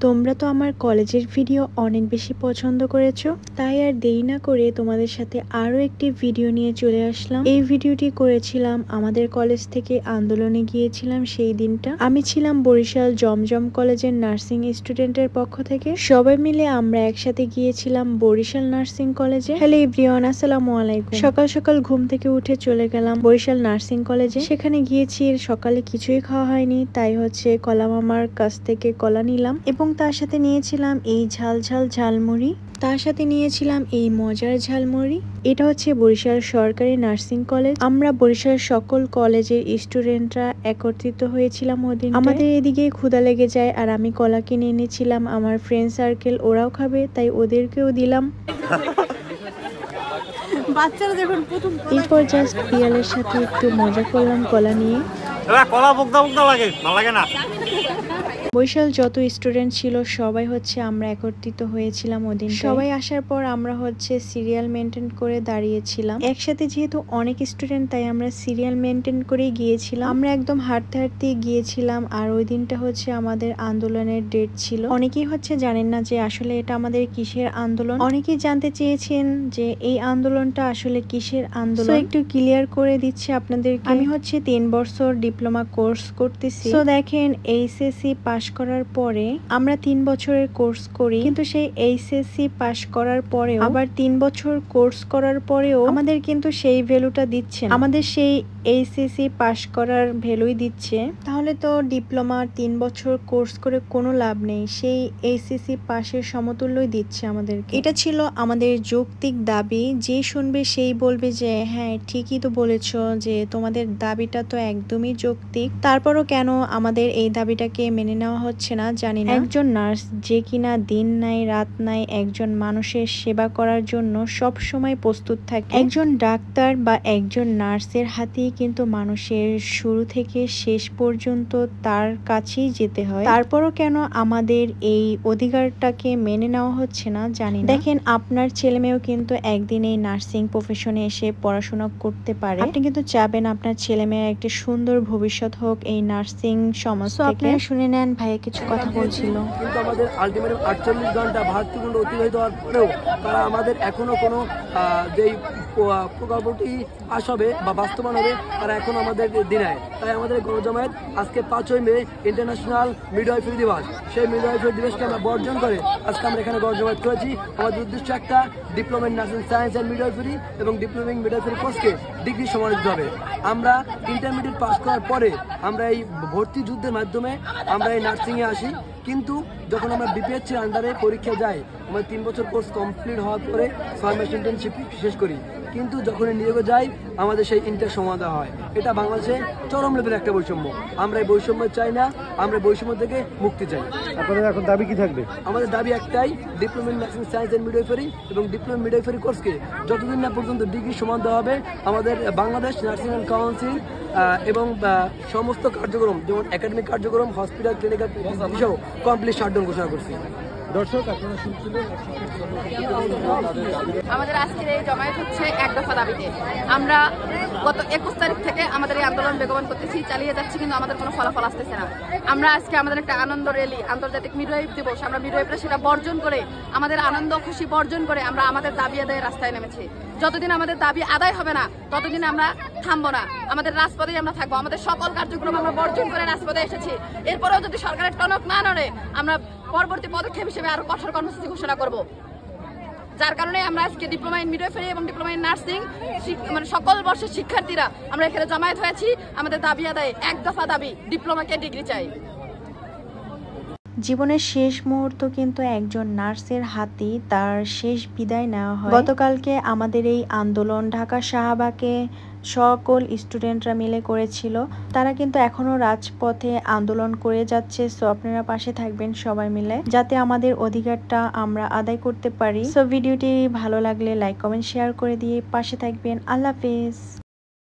তোমরা তো আমার কলেজের ভিডিও অনেক বেশি পছন্দ করেছো, তাই আর দেরি না করে তোমাদের সাথে আরো একটি ভিডিও নিয়ে চলে আসলাম। এই ভিডিওটি করেছিলাম আমাদের কলেজ থেকে আন্দোলনে গিয়েছিলাম সেই দিনটা। আমি ছিলাম বরিশাল জমজম কলেজের নার্সিং স্টুডেন্টের পক্ষ থেকে। সবাই মিলে আমরা একসাথে গিয়েছিলাম বরিশাল নার্সিং কলেজে। হ্যালো এভরিওয়ান, আসসালামু আলাইকুম। সকাল সকাল ঘুম থেকে উঠে চলে গেলাম বরিশাল নার্সিং কলেজে। সেখানে গিয়েছি, সকালে কিছুই খাওয়া হয়নি, তাই হচ্ছে কলা মামার কাছ থেকে কলা নিলাম এবং তার সাথে নিয়েছিলাম এই ঝাল ঝাল ঝালমুড়ি, তার সাথে নিয়েছিলাম এই মজার ঝালমুড়ি। এটা হচ্ছে বরিশাল সরকারি নার্সিং কলেজ। আমরা বরিশাল সকল কলেজের স্টুডেন্টরা একত্রিত হয়েছিলাম ওদিন। আমাদের এদিকে ক্ষুধা লেগে যায় আর আমি কলা কিনে এনেছিলাম, আমার ফ্রেন্ড সার্কেল ওরাও খাবে তাই ওদেরকেও দিলাম। বাচ্চারা যখন প্রথম এরপর জাস্ট পিয়ালের সাথে একটু মজা করলাম কলা নিয়ে। কলা বকদা বকদা লাগে, ভালো লাগে না। বরিশাল যত স্টুডেন্ট ছিল সবাই হচ্ছে আমরা একত্রিত হয়েছিলাম ওদিন। সবাই আসার পর আমরা হচ্ছে সিরিয়াল মেনটেন করে দাঁড়িয়েছিলাম একসাথে। যেহেতু অনেক স্টুডেন্ট তাই আমরা সিরিয়াল মেনটেন করেই গিয়েছিলাম। আমরা একদম হাঁটতে হাঁটতে গিয়েছিলাম আর ওই দিনটা হচ্ছে আমাদের আন্দোলনের ডেট ছিল। অনেকেই হচ্ছে জানেন না যে আসলে এটা আমাদের কিসের আন্দোলন। অনেকেই জানতে চেয়েছেন যে এই আন্দোলনটা আসলে কিসের আন্দোলন। একটু ক্লিয়ার করে দিচ্ছি আপনাদেরকে। আমি হচ্ছে 3 বছর ডিপ্লোমা কোর্স করতেছি। তো দেখেন এইচএসসি পাস করার পরে আমরা 3 বছরের কোর্স করি, কিন্তু সেই এইচএসসি পাস করার পরেও আবার 3 বছর কোর্স করার পরেও আমাদের কিন্তু সেই ভ্যালুটা দিচ্ছে না। আমাদের সেই এইচএসসি পাস করার ভ্যালুই দিচ্ছে। তাহলে তো ডিপ্লোমা 3 বছর কোর্স করে কোনো লাভ নেই, সেই এইচএসসি পাসের সমতুল্যই দিচ্ছে আমাদেরকে। এটা ছিল আমাদের যৌক্তিক দাবি। যে শুনবে সেই বলবে যে হ্যাঁ ঠিকই তো বলেছো, যে তোমাদের দাবিটা তো একদমই যৌক্তিক। তারপরও কেন আমাদের এই দাবিটাকে মেনে নেওয়া হচ্ছে না জানি না। একজন নার্স যে কিনা দিন নাই রাত নাই একজন মানুষের সেবা করার জন্য সব সময় প্রস্তুত থাকে। একজন ডাক্তার বা একজন নার্সের হাতেই কিন্তু মানুষের শুরু থেকে শেষ পর্যন্ত তার কাছেই যেতে হয়। তারপরও কেন আমাদের এই অধিকারটাকে মেনে নেওয়া হচ্ছে না জানি না। দেখেন আপনার ছেলে মেয়েও কিন্তু একদিন এই নার্সিং প্রফেশনে এসে পড়াশোনা করতে পারে। আপনি কিন্তু চাবেন আপনার ছেলে মেয়ের একটা সুন্দর ভবিষ্যৎ হোক এই নার্সিং সমাজ থেকে। আপনারা শুনে নেন, ভাইয়া কিছু কথা বলছিল। কিন্তু আমাদের আলটিমেট 48 ঘন্টা ভাতৃকুণ্ড অতিবাহিত হওয়ার পরেও তারা আমাদের এখনো কোনো যেই প্রকল্পটি পাশ হবে বা বাস্তবায়ন হবে তারা এখন আমাদের দিনায়। তাই আমাদের গণজমায়েত আজকে 5ই মে ইন্টারন্যাশনাল মিডওয়াইফারি দিবস। সেই মিডওয়াইফারি দিবসকে আমরা বর্জন করে আজকে আমরা এখানে গণজমায়েত করেছি। আমাদের উদ্দেশ্য একটা, diploma in nursing science and midwifery এবং ডিপ্লোমা ইন মিডওয়াইফারি কোর্সকে ডিগ্রি সমান দিতে হবে। আমরা ইন্টারমিডিয়েট পাস করার পরে আমরা এই ভর্তি যুদ্ধের মাধ্যমে আমরা এই নার্সিংয়ে আসি, কিন্তু যখন আমরা বিপিএইচসির আন্ডারে পরীক্ষা যাই, আমরা 3 বছর কোর্স কমপ্লিট হওয়ার পরে ফার্মেসি ইন্টার্নশিপ শেষ করি, কিন্তু যখন নিয়োগে যাই আমাদের সেই ইন্টার সমাধা হয়। এটা বাংলাদেশে চরম লেভেলের একটা বৈষম্য। আমরা এই বৈষম্য চাই না, আমরা বৈষম্য থেকে মুক্তি চাই। আপনাদের এখন দাবি কি থাকবে? আমাদের দাবি একটাই, diploma in nursing science and midwifery এবং ডিপ্লোমা মিডওয়াইফারি কোর্সকে যতদিন না পর্যন্ত ডিগ্রি সমান দেওয়া হবে, আমাদের বাংলাদেশ নার্সিং অ্যান্ড কাউন্সিল এবং সমস্ত কার্যক্রম যেমন একাডেমিক কার্যক্রম, হসপিটাল, ক্লিনিক্যাল সহ কমপ্লিট শাটডাউন ঘোষণা করছি। দর্শক আপনারা শুনছিলেন আমাদের আজকের এই জমায়েত হচ্ছে এক দফা দাবিতে। আমরা গত 21 তারিখ থেকে আমাদের এই আন্দোলন বেগবান করতেছি, চালিয়ে যাচ্ছি, কিন্তু আমাদের কোনো ফলাফল আসতেছে না। আমরা আজকে আমাদের একটা আনন্দ র্যালি, আন্তর্জাতিক মিডওয়াইফ দিবস, আমরা মিডওয়াইফরা সেটা বর্জন করে, আমাদের আনন্দ খুশি বর্জন করে আমরা আমাদের দাবি আদায়ের রাস্তায় নেমেছি। যতদিন আমাদের দাবি আদায় হবে না ততদিন আমরা থামবো না, আমাদের রাজপথেই আমরা থাকবো। আমাদের সকল কার্যক্রম আমরা বর্জন করে রাজপথে এসেছি। এরপরেও যদি সরকারের টনক না নড়ে আমরা পরবর্তী পদক্ষেপ হিসেবে আরো কঠোর কর্মসূচি ঘোষণা করব। যার কারণে আমরা আজকে ডিপ্লোমা ইন মিডওয়াইফারি এবং ডিপ্লোমা ইন নার্সিং মানে সকল বর্ষের শিক্ষার্থীরা আমরা এখানে জমায়েত হয়েছি। আমাদের দাবি আদায় এক দফা দাবি, ডিপ্লোমাকে ডিগ্রি চাই। জীবনের শেষ মুহূর্ত কিন্তু একজন নার্সের হাতেই তার শেষ বিদায় নেওয়া হয়। গতকালকে আমাদের এই আন্দোলন ঢাকা শাহবাগে সকল স্টুডেন্টরা মিলে করেছিল। তারা কিন্তু এখনো রাজপথে আন্দোলন করে যাচ্ছে। সো আপনারা পাশে থাকবেন সবাই মিলে, যাতে আমাদের অধিকারটা আমরা আদায় করতে পারি। সো ভিডিওটি ভালো লাগলে লাইক কমেন্ট শেয়ার করে দিয়ে পাশে থাকবেন। আল্লাহ হাফেজ।